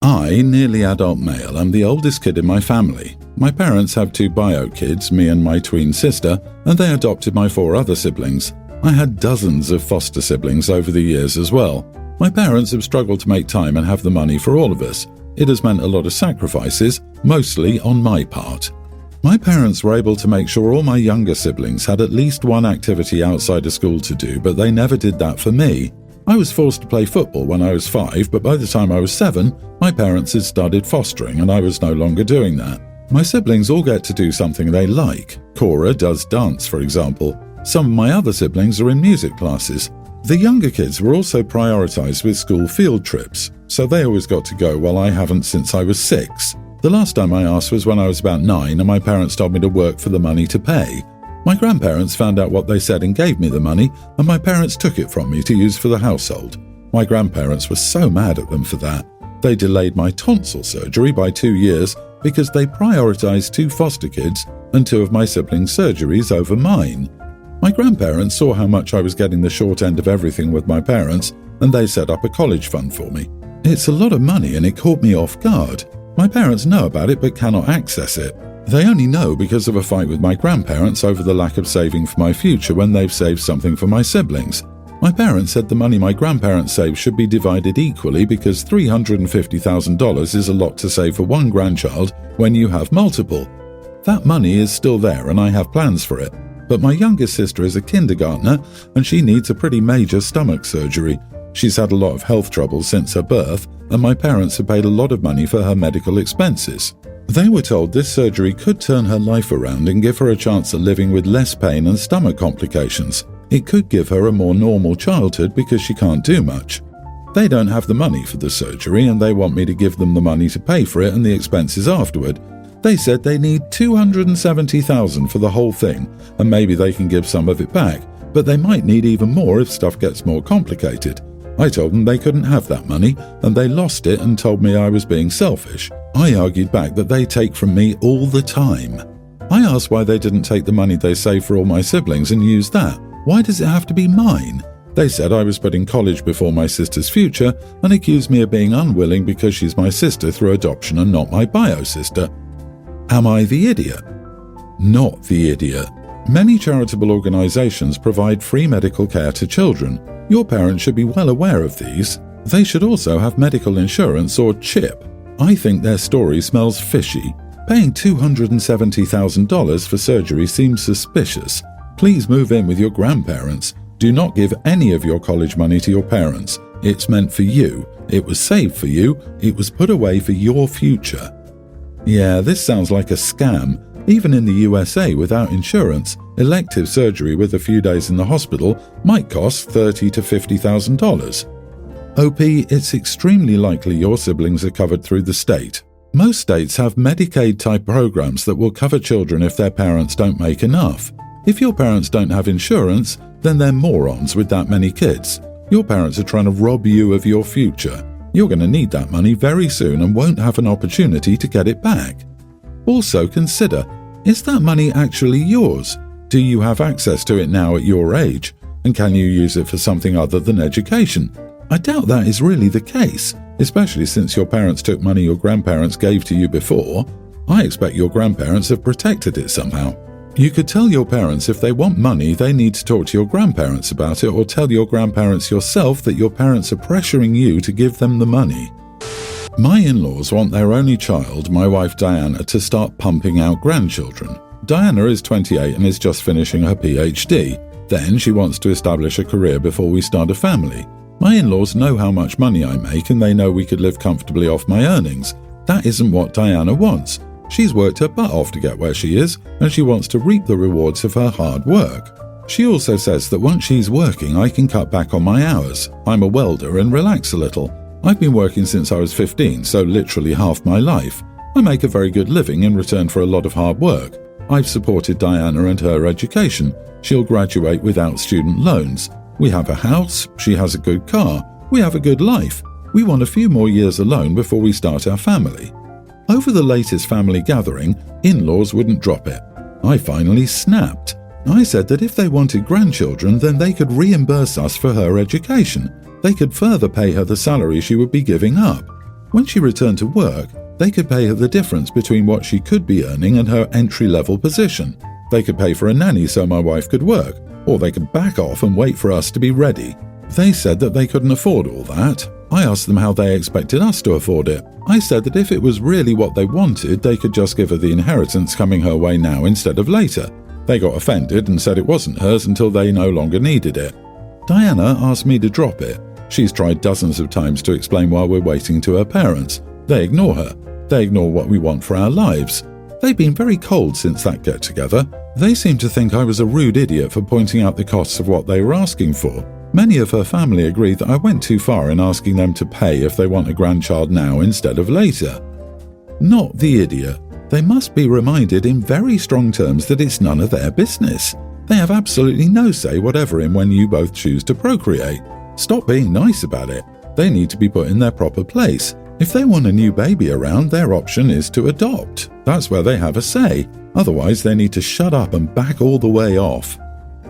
I, nearly adult male, am the oldest kid in my family. My parents have 2 bio kids, me and my twin sister, and they adopted my 4 other siblings. I had dozens of foster siblings over the years as well. My parents have struggled to make time and have the money for all of us. It has meant a lot of sacrifices, mostly on my part. My parents were able to make sure all my younger siblings had at least one activity outside of school to do, but they never did that for me. I was forced to play football when I was 5, but by the time I was 7, my parents had started fostering and I was no longer doing that. My siblings all get to do something they like. Cora does dance, for example. Some of my other siblings are in music classes. The younger kids were also prioritized with school field trips, so they always got to go while I haven't since I was 6. The last time I asked was when I was about 9 and my parents told me to work for the money to pay. My grandparents found out what they said and gave me the money, and my parents took it from me to use for the household. My grandparents were so mad at them for that. They delayed my tonsil surgery by 2 years because they prioritized 2 foster kids and 2 of my siblings' surgeries over mine. My grandparents saw how much I was getting the short end of everything with my parents, and they set up a college fund for me. It's a lot of money and it caught me off guard. My parents know about it but cannot access it. They only know because of a fight with my grandparents over the lack of saving for my future when they've saved something for my siblings. My parents said the money my grandparents saved should be divided equally because $350,000 is a lot to save for one grandchild when you have multiple. That money is still there and I have plans for it. But my youngest sister is a kindergartner and she needs a pretty major stomach surgery. She's had a lot of health troubles since her birth, and my parents have paid a lot of money for her medical expenses. They were told this surgery could turn her life around and give her a chance at living with less pain and stomach complications. It could give her a more normal childhood because she can't do much. They don't have the money for the surgery and they want me to give them the money to pay for it and the expenses afterward. They said they need $270,000 for the whole thing, and maybe they can give some of it back, but they might need even more if stuff gets more complicated. I told them they couldn't have that money, and they lost it and told me I was being selfish. I argued back that they take from me all the time. I asked why they didn't take the money they saved for all my siblings and use that. Why does it have to be mine? They said I was putting college before my sister's future and accused me of being unwilling because she's my sister through adoption and not my bio sister. Am I the idiot? Not the idiot. Many charitable organizations provide free medical care to children. Your parents should be well aware of these. They should also have medical insurance or CHIP. I think their story smells fishy. Paying $270,000 for surgery seems suspicious. Please move in with your grandparents. Do not give any of your college money to your parents. It's meant for you. It was saved for you. It was put away for your future. Yeah, this sounds like a scam. Even in the USA, without insurance, elective surgery with a few days in the hospital might cost $30,000 to $50,000. OP, it's extremely likely your siblings are covered through the state. Most states have Medicaid-type programs that will cover children if their parents don't make enough. If your parents don't have insurance, then they're morons with that many kids. Your parents are trying to rob you of your future. You're going to need that money very soon and won't have an opportunity to get it back. Also consider, is that money actually yours? Do you have access to it now at your age? And can you use it for something other than education? I doubt that is really the case, especially since your parents took money your grandparents gave to you before. I expect your grandparents have protected it somehow. You could tell your parents if they want money, they need to talk to your grandparents about it, or tell your grandparents yourself that your parents are pressuring you to give them the money. My in-laws want their only child, my wife Diana, to start pumping out grandchildren. Diana is 28 and is just finishing her PhD. Then she wants to establish a career before we start a family. My in-laws know how much money I make and they know we could live comfortably off my earnings. That isn't what Diana wants. She's worked her butt off to get where she is, and she wants to reap the rewards of her hard work. She also says that once she's working, I can cut back on my hours. I'm a welder and relax a little. I've been working since I was 15, so literally half my life. I make a very good living in return for a lot of hard work. I've supported Diana and her education. She'll graduate without student loans. We have a house, she has a good car, we have a good life. We want a few more years alone before we start our family. Over the latest family gathering, in-laws wouldn't drop it. I finally snapped. I said that if they wanted grandchildren, then they could reimburse us for her education. They could further pay her the salary she would be giving up. When she returned to work, they could pay her the difference between what she could be earning and her entry-level position. They could pay for a nanny so my wife could work, or they could back off and wait for us to be ready. They said that they couldn't afford all that. I asked them how they expected us to afford it. I said that if it was really what they wanted, they could just give her the inheritance coming her way now instead of later. They got offended and said it wasn't hers until they no longer needed it. Diana asked me to drop it. She's tried dozens of times to explain why we're waiting to her parents. They ignore her. They ignore what we want for our lives. They've been very cold since that get-together. They seem to think I was a rude idiot for pointing out the costs of what they were asking for. Many of her family agree that I went too far in asking them to pay if they want a grandchild now instead of later. Not the idiot. They must be reminded in very strong terms that it's none of their business. They have absolutely no say whatever in when you both choose to procreate. Stop being nice about it. They need to be put in their proper place. If they want a new baby around, their option is to adopt. That's where they have a say. Otherwise, they need to shut up and back all the way off.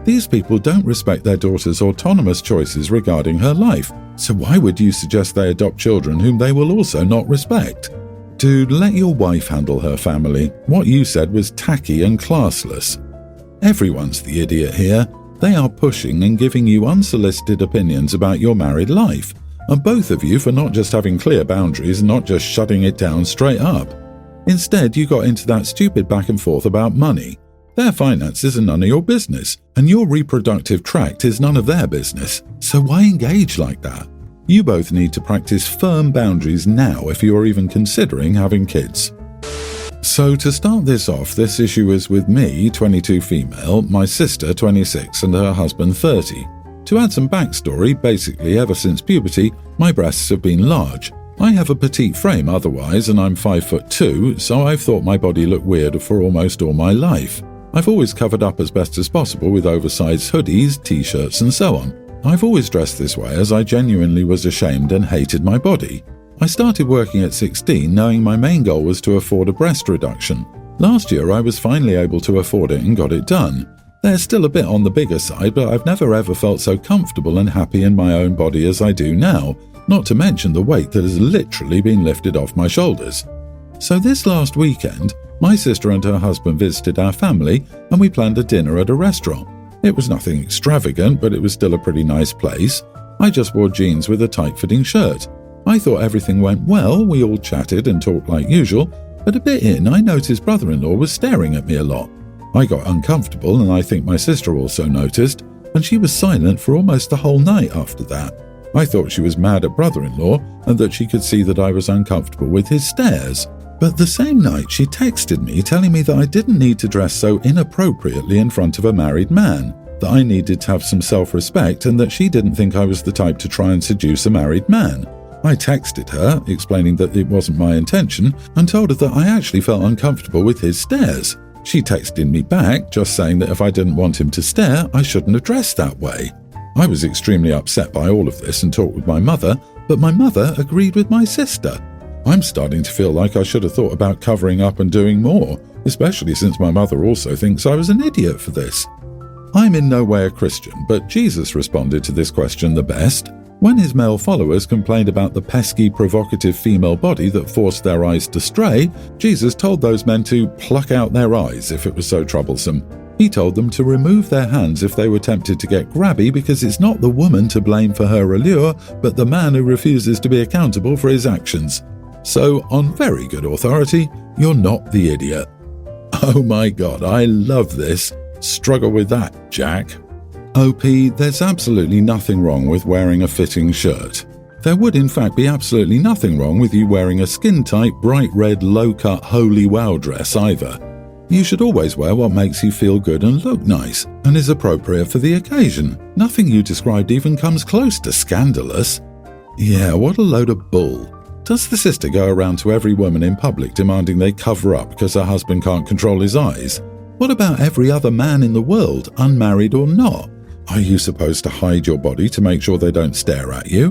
These people don't respect their daughter's autonomous choices regarding her life, so why would you suggest they adopt children whom they will also not respect? Dude, let your wife handle her family. What you said was tacky and classless. Everyone's the idiot here. They are pushing and giving you unsolicited opinions about your married life, and both of you for not just having clear boundaries and not just shutting it down straight up. Instead, you got into that stupid back and forth about money. Their finances are none of your business, and your reproductive tract is none of their business, so why engage like that? You both need to practice firm boundaries now if you are even considering having kids. So to start this off, this issue is with me, 22 female, my sister, 26, and her husband, 30. To add some backstory, basically ever since puberty, my breasts have been large. I have a petite frame otherwise, and I'm 5'2", so I've thought my body looked weird for almost all my life. I've always covered up as best as possible with oversized hoodies, t-shirts, and so on. I've always dressed this way as I genuinely was ashamed and hated my body. I started working at 16 knowing my main goal was to afford a breast reduction. Last year I was finally able to afford it and got it done. They're still a bit on the bigger side, but I've never ever felt so comfortable and happy in my own body as I do now, not to mention the weight that has literally been lifted off my shoulders. So this last weekend, my sister and her husband visited our family and we planned a dinner at a restaurant. It was nothing extravagant, but it was still a pretty nice place. I just wore jeans with a tight-fitting shirt. I thought everything went well, we all chatted and talked like usual, but a bit in I noticed brother-in-law was staring at me a lot. I got uncomfortable and I think my sister also noticed, and she was silent for almost the whole night after that. I thought she was mad at brother-in-law and that she could see that I was uncomfortable with his stares. But the same night she texted me telling me that I didn't need to dress so inappropriately in front of a married man, that I needed to have some self-respect and that she didn't think I was the type to try and seduce a married man. I texted her, explaining that it wasn't my intention, and told her that I actually felt uncomfortable with his stares. She texted me back, just saying that if I didn't want him to stare, I shouldn't have dressed that way. I was extremely upset by all of this and talked with my mother, but my mother agreed with my sister. I'm starting to feel like I should have thought about covering up and doing more, especially since my mother also thinks I was an idiot for this. I'm in no way a Christian, but Jesus responded to this question the best. When his male followers complained about the pesky, provocative female body that forced their eyes to stray, Jesus told those men to pluck out their eyes if it was so troublesome. He told them to remove their hands if they were tempted to get grabby because it's not the woman to blame for her allure, but the man who refuses to be accountable for his actions. So, on very good authority, you're not the idiot. Oh my god, I love this. Struggle with that, Jack. OP, there's absolutely nothing wrong with wearing a fitting shirt. There would in fact be absolutely nothing wrong with you wearing a skin-tight, bright red, low-cut, holy wow dress either. You should always wear what makes you feel good and look nice, and is appropriate for the occasion. Nothing you described even comes close to scandalous. Yeah, what a load of bull. Does the sister go around to every woman in public demanding they cover up because her husband can't control his eyes? What about every other man in the world, unmarried or not? Are you supposed to hide your body to make sure they don't stare at you?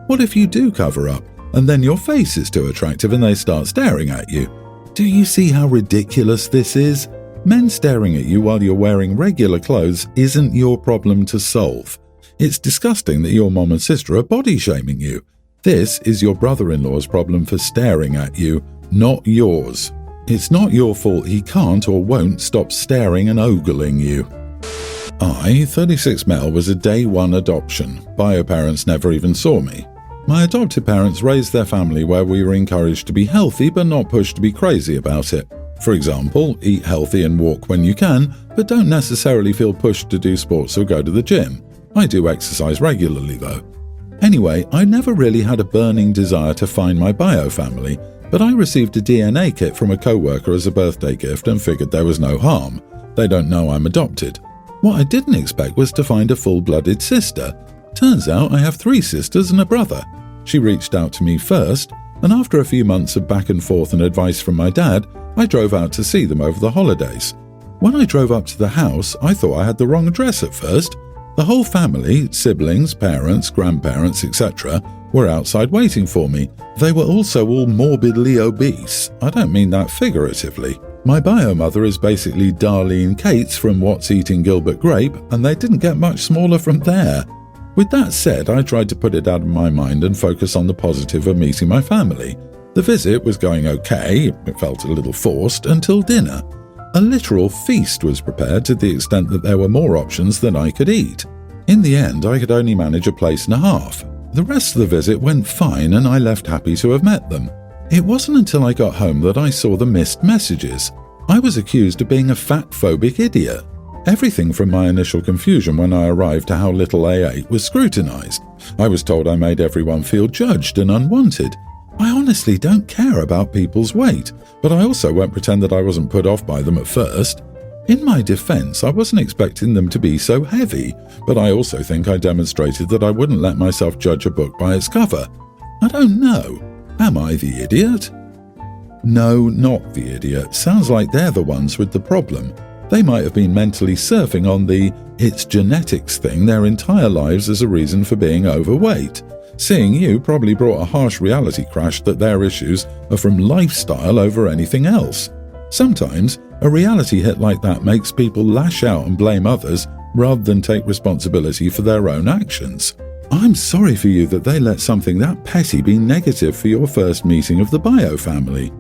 What if you do cover up, and then your face is too attractive and they start staring at you? Do you see how ridiculous this is? Men staring at you while you're wearing regular clothes isn't your problem to solve. It's disgusting that your mom and sister are body shaming you. This is your brother-in-law's problem for staring at you, not yours. It's not your fault he can't or won't stop staring and ogling you. I, 36 male, was a day one adoption. Bio parents never even saw me. My adopted parents raised their family where we were encouraged to be healthy but not pushed to be crazy about it. For example, eat healthy and walk when you can, but don't necessarily feel pushed to do sports or go to the gym. I do exercise regularly though. Anyway, I never really had a burning desire to find my bio family, but I received a DNA kit from a co-worker as a birthday gift and figured there was no harm. They don't know I'm adopted. What I didn't expect was to find a full-blooded sister. Turns out I have 3 sisters and a brother. She reached out to me first, and after a few months of back and forth and advice from my dad, I drove out to see them over the holidays. When I drove up to the house, I thought I had the wrong address at first. The whole family, siblings, parents, grandparents, etc., were outside waiting for me. They were also all morbidly obese. I don't mean that figuratively. My bio mother is basically Darlene Cates from What's Eating Gilbert Grape, and they didn't get much smaller from there. With that said, I tried to put it out of my mind and focus on the positive of meeting my family. The visit was going okay, it felt a little forced, until dinner. A literal feast was prepared to the extent that there were more options than I could eat. In the end, I could only manage a place and a half. The rest of the visit went fine and I left happy to have met them. It wasn't until I got home that I saw the missed messages. I was accused of being a fat-phobic idiot. Everything from my initial confusion when I arrived to how little I ate was scrutinized. I was told I made everyone feel judged and unwanted. I honestly don't care about people's weight, but I also won't pretend that I wasn't put off by them at first. In my defense, I wasn't expecting them to be so heavy, but I also think I demonstrated that I wouldn't let myself judge a book by its cover. I don't know. Am I the idiot? No, not the idiot. Sounds like they're the ones with the problem. They might have been mentally surfing on the "it's genetics" thing their entire lives as a reason for being overweight. Seeing you probably brought a harsh reality crash that their issues are from lifestyle over anything else. Sometimes, a reality hit like that makes people lash out and blame others rather than take responsibility for their own actions. I'm sorry for you that they let something that petty be negative for your first meeting of the bio family.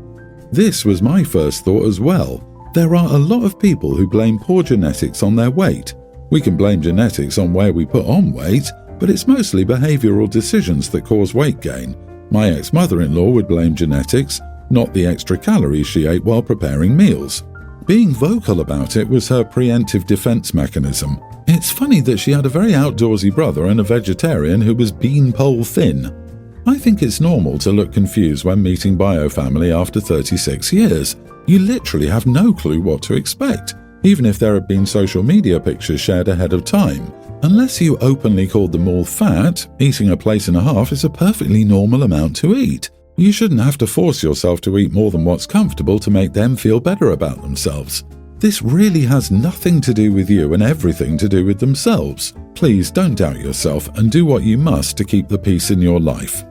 This was my first thought as well. There are a lot of people who blame poor genetics on their weight. We can blame genetics on where we put on weight, but it's mostly behavioral decisions that cause weight gain. My ex-mother-in-law would blame genetics, not the extra calories she ate while preparing meals. Being vocal about it was her preemptive defense mechanism. It's funny that she had a very outdoorsy brother and a vegetarian who was beanpole thin. I think it's normal to look confused when meeting bio family after 36 years. You literally have no clue what to expect, even if there have been social media pictures shared ahead of time. Unless you openly called them all fat, eating a plate and a half is a perfectly normal amount to eat. You shouldn't have to force yourself to eat more than what's comfortable to make them feel better about themselves. This really has nothing to do with you and everything to do with themselves. Please don't doubt yourself and do what you must to keep the peace in your life.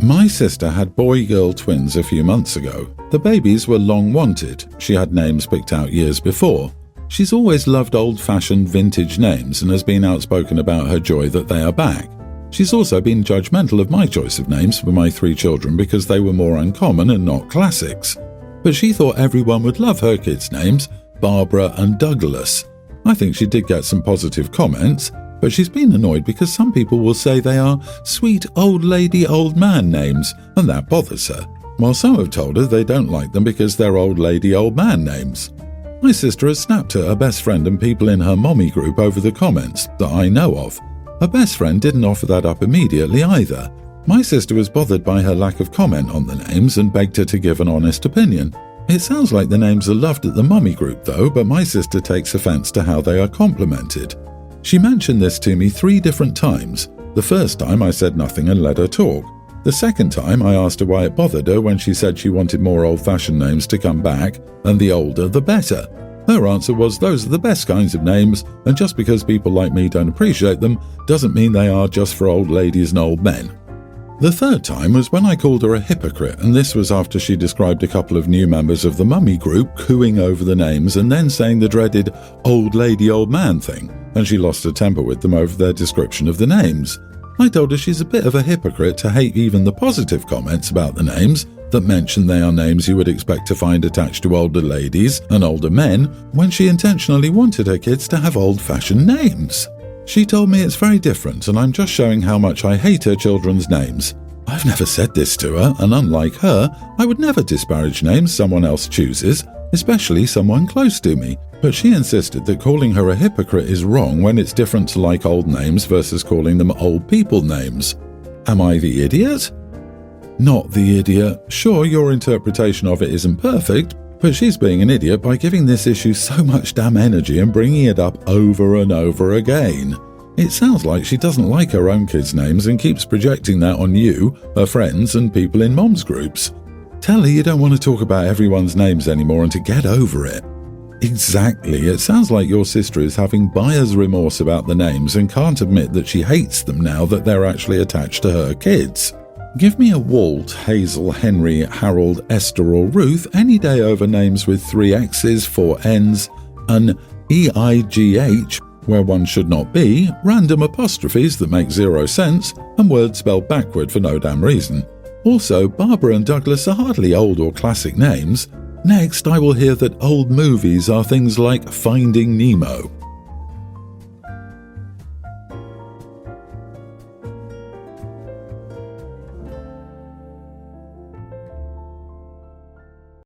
My sister had boy-girl twins a few months ago. The babies were long wanted. She had names picked out years before. She's always loved old-fashioned vintage names and has been outspoken about her joy that they are back. She's also been judgmental of my choice of names for my 3 children because they were more uncommon and not classics. But she thought everyone would love her kids' names, Barbara and Douglas. I think she did get some positive comments, but she's been annoyed because some people will say they are sweet old lady old man names, and that bothers her, while some have told her they don't like them because they're old lady old man names. My sister has snapped at her best friend and people in her mommy group over the comments that I know of. Her best friend didn't offer that up immediately either. My sister was bothered by her lack of comment on the names and begged her to give an honest opinion. It sounds like the names are loved at the mummy group though, but my sister takes offense to how they are complimented. She mentioned this to me 3 different times. The first time I said nothing and let her talk. The second time I asked her why it bothered her when she said she wanted more old-fashioned names to come back, and the older the better. Her answer was those are the best kinds of names, and just because people like me don't appreciate them doesn't mean they are just for old ladies and old men. The third time was when I called her a hypocrite, and this was after she described a couple of new members of the mummy group cooing over the names and then saying the dreaded old lady old man thing, and she lost her temper with them over their description of the names. I told her she's a bit of a hypocrite to hate even the positive comments about the names that mention they are names you would expect to find attached to older ladies and older men when she intentionally wanted her kids to have old-fashioned names. She told me it's very different and I'm just showing how much I hate her children's names. I've never said this to her, and unlike her, I would never disparage names someone else chooses, especially someone close to me. But she insisted that calling her a hypocrite is wrong when it's different to like old names versus calling them old people names. Am I the idiot? Not the idiot. Sure, your interpretation of it isn't perfect, but she's being an idiot by giving this issue so much damn energy and bringing it up over and over again. It sounds like she doesn't like her own kids' names and keeps projecting that on you, her friends, and people in mom's groups. Tell her you don't want to talk about everyone's names anymore and to get over it. Exactly, it sounds like your sister is having buyer's remorse about the names and can't admit that she hates them now that they're actually attached to her kids. Give me a Walt, Hazel, Henry, Harold, Esther or Ruth any day over names with 3 X's, 4 N's, an EIGH where one should not be, random apostrophes that make 0 sense, and words spelled backward for no damn reason. Also, Barbara and Douglas are hardly old or classic names. Next, I will hear that old movies are things like Finding Nemo.